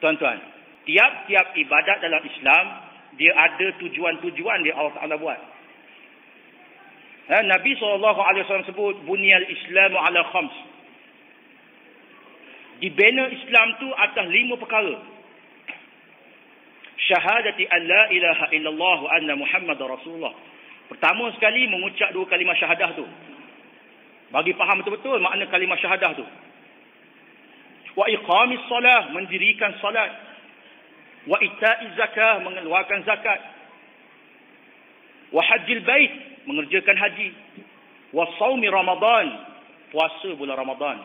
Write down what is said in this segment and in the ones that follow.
Tuan-tuan, tiap-tiap ibadat dalam Islam, dia ada tujuan-tujuan dia Allah Ta'ala buat. Nabi SAW sebut, Bunyal Islamu ala khams. Dibina Islam tu atas 5 perkara. Syahadati an la ilaha illallah wa anna Muhammad Rasulullah. Pertama sekali mengucap 2 kalimah syahadah tu. Bagi faham betul-betul makna kalimah syahadah tu. Wa iqamis salah, mendirikan salat. Wa ita'iz zakah, mengeluarkan zakat. Wa hajjil bait, mengerjakan haji. Wa saumi Ramadan, puasa bulan Ramadan.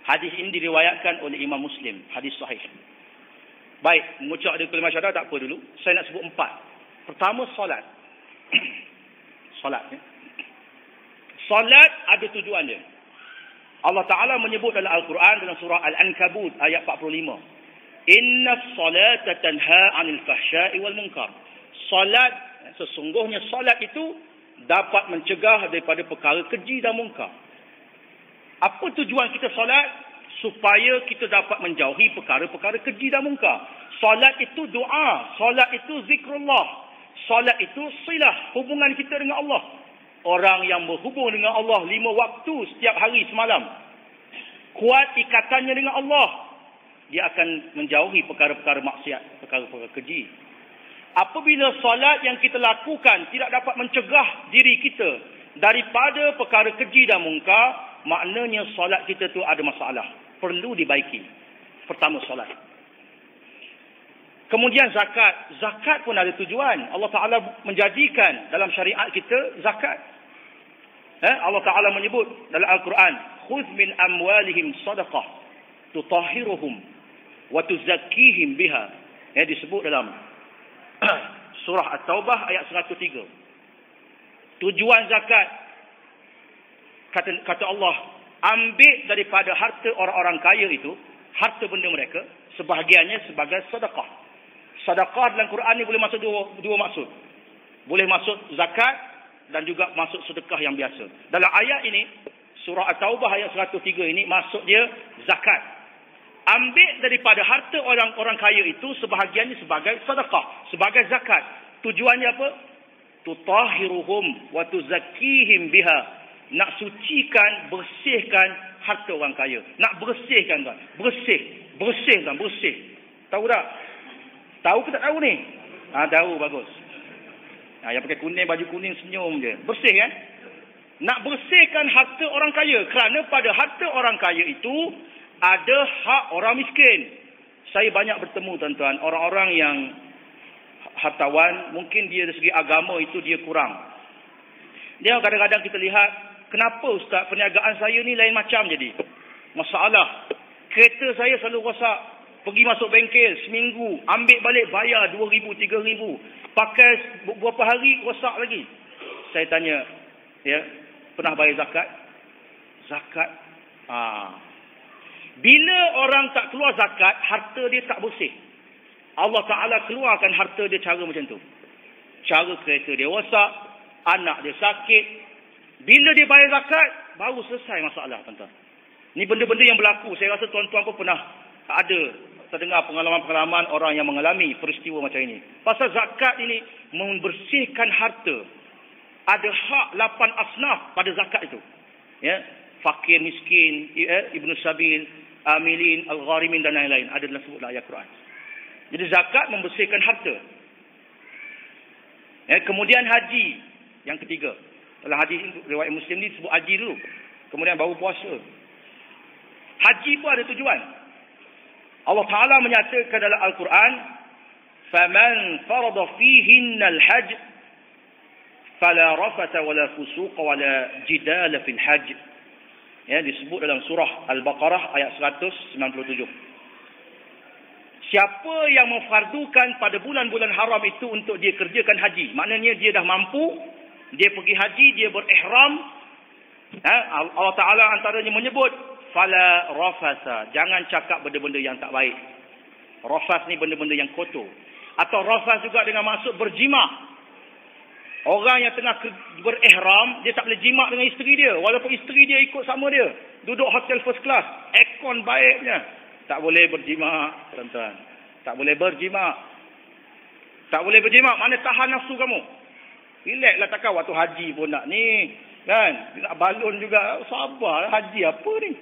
Hadis ini diriwayatkan oleh Imam Muslim, hadis sahih. Baik, mengucap ada kalimah syahadah tak apa dulu. Saya nak sebut 4. Pertama, solat. Solat. Solat ada tujuan dia. Allah Ta'ala menyebut dalam Al-Quran dalam surah Al-Ankabut ayat 45. Inna salata tanha 'anil fahsya'i wal munkar. Salat, sesungguhnya salat itu dapat mencegah daripada perkara keji dan munkar. Apa tujuan kita salat? Supaya kita dapat menjauhi perkara-perkara keji dan munkar. Salat itu doa, salat itu zikrullah, salat itu silah, hubungan kita dengan Allah. Orang yang berhubung dengan Allah 5 waktu setiap hari semalam, kuat ikatannya dengan Allah, dia akan menjauhi perkara-perkara maksiat, perkara-perkara keji. Apabila solat yang kita lakukan tidak dapat mencegah diri kita daripada perkara keji dan munkar, maknanya solat kita tu ada masalah, perlu dibaiki. Pertama, solat. Kemudian zakat. Zakat pun ada tujuan. Allah Ta'ala menjadikan dalam syariat kita zakat. Allah Ta'ala menyebut dalam Al-Quran, khudh min amwalihim sadaqah tutahhiruhum wa tuzakkihim biha. Disebut dalam surah At-Taubah ayat 103. Tujuan zakat, kata Allah, ambil daripada harta orang-orang kaya itu, harta benda mereka, sebahagiannya sebagai sedekah. Sedekah dalam Quran ni boleh masuk dua maksud. Boleh masuk zakat dan juga masuk sedekah yang biasa. Dalam ayat ini, surah At-Taubah ayat 103 ini, maksud dia zakat. Ambil daripada harta orang-orang kaya itu, sebahagiannya sebagai sedekah, sebagai zakat. Tujuannya apa? Tutahhiruhum wa tuzakkihim biha. Nak sucikan, bersihkan harta orang kaya. Nak bersihkan kan? Bersih kan? Bersih. Tahu tak? Tahu ke tak tahu ni? Tahu, bagus. Yang pakai kuning, baju kuning senyum je. Bersih kan? Nak bersihkan harta orang kaya. Kerana pada harta orang kaya itu ada hak orang miskin. Saya banyak bertemu tuan-tuan, orang-orang yang hartawan, mungkin dia dari segi agama itu dia kurang. Dia kadang-kadang kita lihat, kenapa Ustaz perniagaan saya ni lain macam jadi? Masalah. Kereta saya selalu rosak. Pergi masuk bengkel seminggu, ambil balik bayar 2,000, 3,000. Pakai beberapa hari rosak lagi. Saya tanya, pernah bayar zakat? Zakat. Bila orang tak keluar zakat, harta dia tak bersih. Allah Ta'ala keluarkan harta dia cara macam tu. Cara kereta dia rosak, anak dia sakit. Bila dia bayar zakat, baru selesai masalah, tuan-tuan. Ni benda-benda yang berlaku. Saya rasa tuan-tuan pun pernah ada terdengar pengalaman-pengalaman orang yang mengalami peristiwa macam ini. Pasal zakat ini membersihkan harta. Ada hak 8 asnaf pada zakat itu. Fakir, miskin, ibnu sabil, amilin, al-gharimin dan lain-lain. Ada dalam sebut ayat Quran. Jadi zakat membersihkan harta. Kemudian haji. Yang ketiga. Dalam hadis riwayat Muslim ni sebut haji dulu. Kemudian baru puasa. Haji pun ada tujuan. Allah Ta'ala menyatakan dalam Al-Quran, فَمَنْ فَرَضَ فِيهِنَّ الْحَجِّ فَلَا رَفَثَ وَلَا فُسُوقَ وَلَا جِدَالَ فِي الْحَجِّ. Disebut dalam surah Al-Baqarah ayat 197. Siapa yang memfardukan pada bulan-bulan haram itu untuk dia kerjakan haji, maknanya dia dah mampu, dia pergi haji, dia berihram. Allah Ta'ala antaranya menyebut, fala rafasa, jangan cakap benda-benda yang tak baik. Rafas ni benda-benda yang kotor. Atau rafas juga dengan maksud berjima. Orang yang tengah berihram, dia tak boleh jima dengan isteri dia, walaupun isteri dia ikut sama dia, duduk hotel first class, aircon baiknya, Tak boleh berjima, tuan-tuan. Tak boleh berjima. Tak boleh berjima. Mana tahan nafsu kamu? Relaxlah, takkan waktu haji pun nak ni. Kan? Nak balon juga. Sabar, haji apa ni?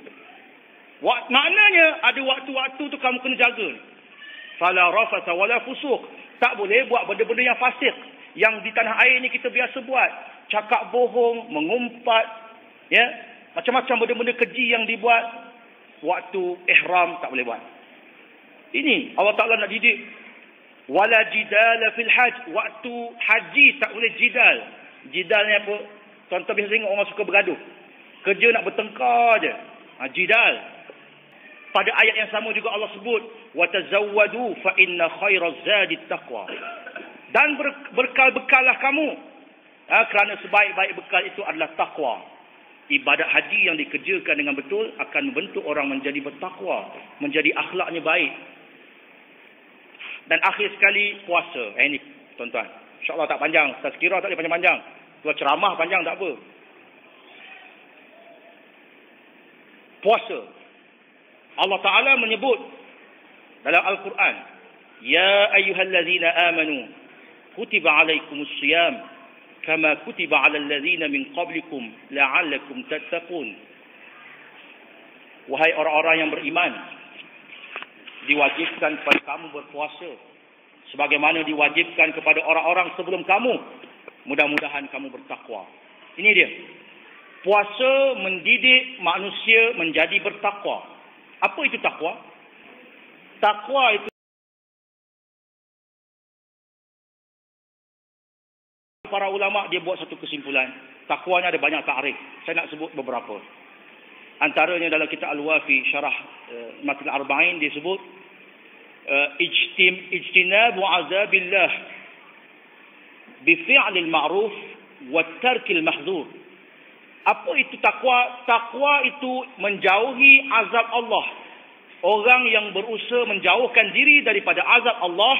Maknanya ada waktu-waktu tu kamu kena jaga. Fala rafasa wala fusuq. Tak boleh buat benda-benda yang fasik. Yang di tanah air ni kita biasa buat. Cakap bohong, mengumpat. Ya, macam-macam benda-benda keji yang dibuat. Waktu ihram tak boleh buat. Ini Allah Ta'ala nak didik. Wala jidala fil haj. Waktu haji tak boleh jidal. Jidal ni apa? Tuan-tuan biasa tengok orang suka bergaduh. Kerja nak bertengkar je. Jidal. Pada ayat yang sama juga Allah sebut. Watazawwadu fa inna khairaz zadi taqwa. Dan berbekal-bekallah kamu. Kerana sebaik-baik bekal itu adalah taqwa. Ibadat haji yang dikerjakan dengan betul akan membentuk orang menjadi bertakwa, menjadi akhlaknya baik. Dan akhir sekali puasa. Ini tuan-tuan. InsyaAllah tak panjang. Tazkirah tak boleh panjang-panjang. Tuan ceramah panjang tak apa. Puasa. Allah Ta'ala menyebut dalam Al-Quran. Ya ayyuhallazina amanu. Kutiba alaikumus siyam. Kama kutiba 'alal ladzina min qablikum la'allakum tattaqun. Wahai orang-orang yang beriman, diwajibkan kepada kamu berpuasa sebagaimana diwajibkan kepada orang-orang sebelum kamu. Mudah-mudahan kamu bertakwa. Ini dia. Puasa mendidik manusia menjadi bertakwa. Apa itu takwa? Takwa itu para ulama dia buat satu kesimpulan. Takwanya ada banyak takrif. Saya nak sebut beberapa. Antaranya dalam kitab Al-Wafi syarah Matn Arba'in dia sebut ijtinabu azabillah bi fi'lil ma'ruf wa tarkil mahdzur. Apa itu takwa? Takwa itu menjauhi azab Allah. Orang yang berusaha menjauhkan diri daripada azab Allah,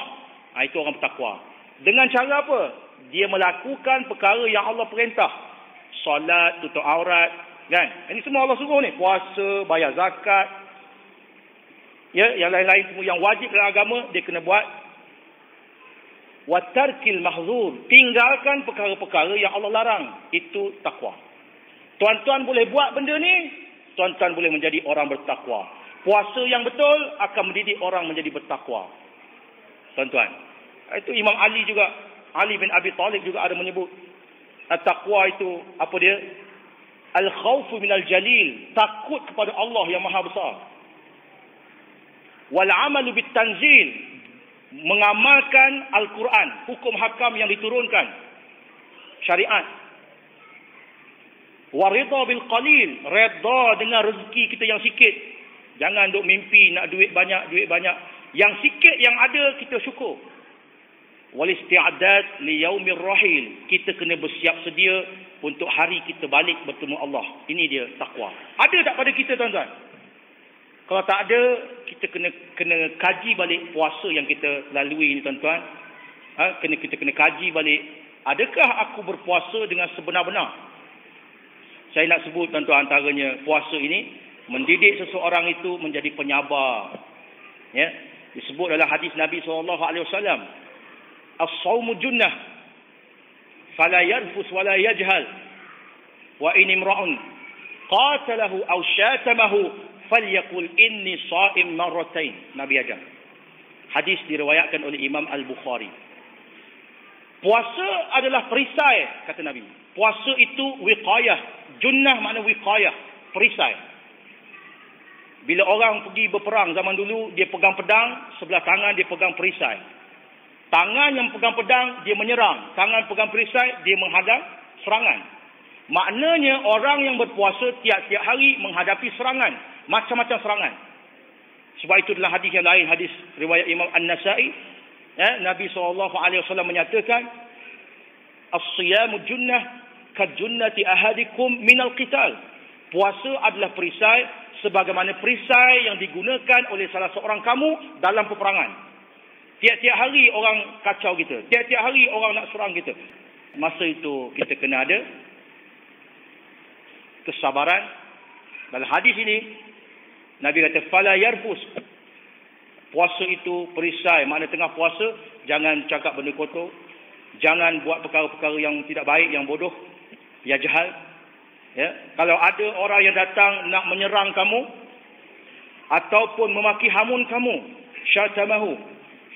itu orang bertakwa. Dengan cara apa? Dia melakukan perkara yang Allah perintah. Solat, tutup aurat, kan? Ini semua Allah suruh ni. Puasa, bayar zakat. Ya, yang lain-lain semua yang wajib dalam agama dia kena buat. Wa tarkil mahzur, tinggalkan perkara-perkara yang Allah larang. Itu takwa. Tuan-tuan boleh buat benda ni, tuan-tuan boleh menjadi orang bertakwa. Puasa yang betul akan mendidik orang menjadi bertakwa. Tuan-tuan. Itu Imam Ali juga. Ali bin Abi Talib juga ada menyebut at-taqwa itu apa dia? Al-khawfu minal jalil, takut kepada Allah yang maha besar. Wal amalu bit tanzil, mengamalkan Al-Quran, hukum hakam yang diturunkan, syariat. Wa ridha bil qalil, redha dengan rezeki kita yang sikit. Jangan duk mimpi nak duit banyak. Yang sikit yang ada kita syukur. Wal isti'dad li yaumir rahil, kita kena bersiap sedia untuk hari kita balik bertemu Allah. Ini dia takwa. Ada tak pada kita tuan-tuan? Kalau tak ada, kita kena kaji balik puasa yang kita lalui ini tuan-tuan. Kita kena kaji balik, adakah aku berpuasa dengan sebenar-benar? Saya nak sebut tuan-tuan, antaranya puasa ini mendidik seseorang itu menjadi penyabar. Ya, disebut dalam hadis Nabi SAW. As-sawmu junnah fala yarfus wala yajhal wa in imra'un qatalahu aw syatamahu falyaqul inni sha'im marratain. Nabi ajar. Hadis diriwayatkan oleh Imam Al-Bukhari. Puasa adalah perisai, kata Nabi. Puasa itu wiqayah. Junnah makna wiqayah, perisai. Bila orang pergi berperang zaman dulu, dia pegang pedang, sebelah tangan dia pegang perisai. Tangan yang pegang pedang, dia menyerang. Tangan pegang perisai, dia menghadap serangan. Maknanya orang yang berpuasa tiap-tiap hari menghadapi serangan. Macam-macam serangan. Sebab itu dalam hadis yang lain, hadis riwayat Imam An-Nasa'i, Nabi SAW menyatakan, As-siyamu junnah kajunnati ahadikum minal qital. Puasa adalah perisai sebagaimana perisai yang digunakan oleh salah seorang kamu dalam peperangan. Tiap-tiap hari orang kacau kita. Tiap-tiap hari orang nak serang kita. Masa itu kita kena ada kesabaran. Dalam hadis ini, Nabi kata, Fala yarfus. Puasa itu perisai. Makna tengah puasa, jangan cakap benda kotor. Jangan buat perkara-perkara yang tidak baik, yang bodoh, yang jahat. Ya. Kalau ada orang yang datang nak menyerang kamu, ataupun memaki hamun kamu, syatamahu,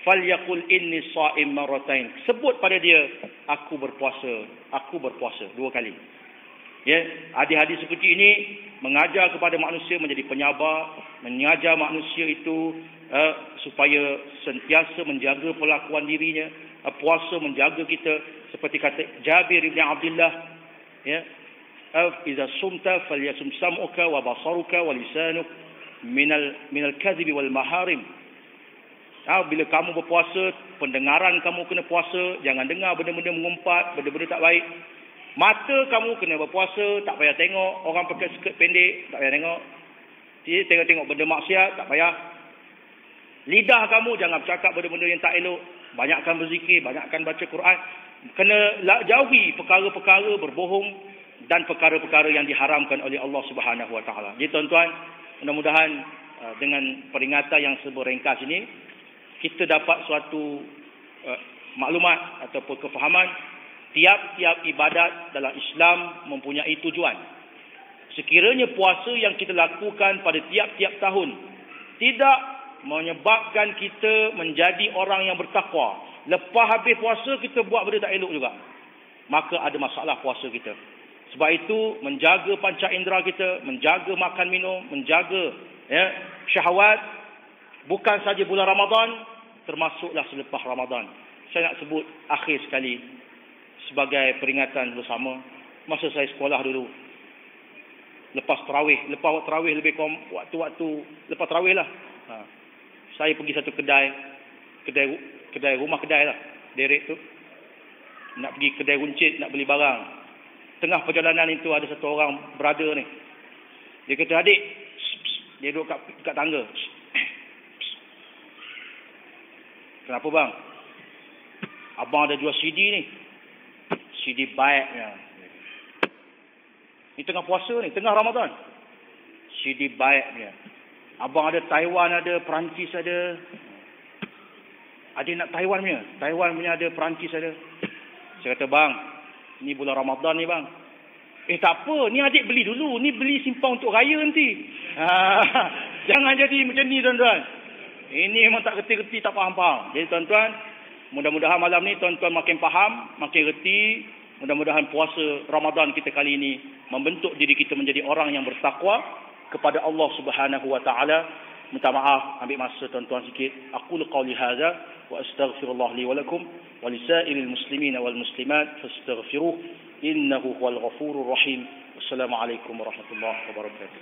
falyaqul inni sha'im marratain. Sebut pada dia, aku berpuasa 2 kali. Ya, hadis-hadis seperti ini mengajar kepada manusia menjadi penyabar, mengajar manusia itu supaya sentiasa menjaga perlakuan dirinya. Puasa menjaga kita, seperti kata Jabir bin Abdullah, ya, idza sumta falyasum sam'uka wa basaruka wa lisanuk minal kadhibi wal maharim. Bila kamu berpuasa, pendengaran kamu kena puasa, jangan dengar benda-benda mengumpat, benda-benda tak baik. Mata kamu kena berpuasa, tak payah tengok orang pakai skirt pendek, tak payah tengok. Tengok benda maksiat, tak payah. Lidah kamu jangan bercakap benda-benda yang tak elok, banyakkan berzikir, banyakkan baca Quran. Kena jauhi perkara-perkara berbohong dan perkara-perkara yang diharamkan oleh Allah Subhanahu Wa Taala. Jadi tuan-tuan, mudah-mudahan dengan peringatan yang seberingkas ini, kita dapat suatu maklumat ataupun kefahaman. Tiap-tiap ibadat dalam Islam mempunyai tujuan. Sekiranya puasa yang kita lakukan pada tiap-tiap tahun tidak menyebabkan kita menjadi orang yang bertakwa, lepas habis puasa kita buat benda tak elok juga, maka ada masalah puasa kita. Sebab itu menjaga panca indera kita, menjaga makan minum, menjaga syahwat, bukan saja bulan Ramadan, termasuklah selepas Ramadan. Saya nak sebut akhir sekali sebagai peringatan bersama. Masa saya sekolah dulu, lepas tarawih lebih kurang waktu-waktu lepas tarawih lah, saya pergi satu kedai rumah kedai lah, derek tu, nak pergi kedai runcit, nak beli barang. Tengah perjalanan itu ada satu orang brother ni, dia kata, adik, dia duduk kat tangga. Kenapa bang? Abang ada jual CD ni, CD baiknya. Ni tengah puasa ni, tengah Ramadan. CD baiknya. Abang ada Taiwan, ada Perancis ada. Adik nak Taiwan punya? Taiwan punya ada, Perancis ada. Saya kata, bang, ni bulan Ramadan ni bang. Tak apa, ni adik beli dulu. Ni beli simpan untuk raya nanti. Jangan jadi macam ni tuan-tuan. Ini memang tak reti-reti, tak faham-faham. Jadi tuan-tuan, mudah-mudahan malam ni tuan-tuan makin faham, makin reti. Mudah-mudahan puasa Ramadan kita kali ini membentuk diri kita menjadi orang yang bertakwa kepada Allah Subhanahu Wa Taala. Minta maaf, ambil masa tuan-tuan sikit. Aqulu qawli hadza wa astaghfirullah li wa lakum wa lisairil muslimin wal muslimat fastaghfiruh innahu huwal ghafurur rahim. Wassalamualaikum warahmatullahi wabarakatuh.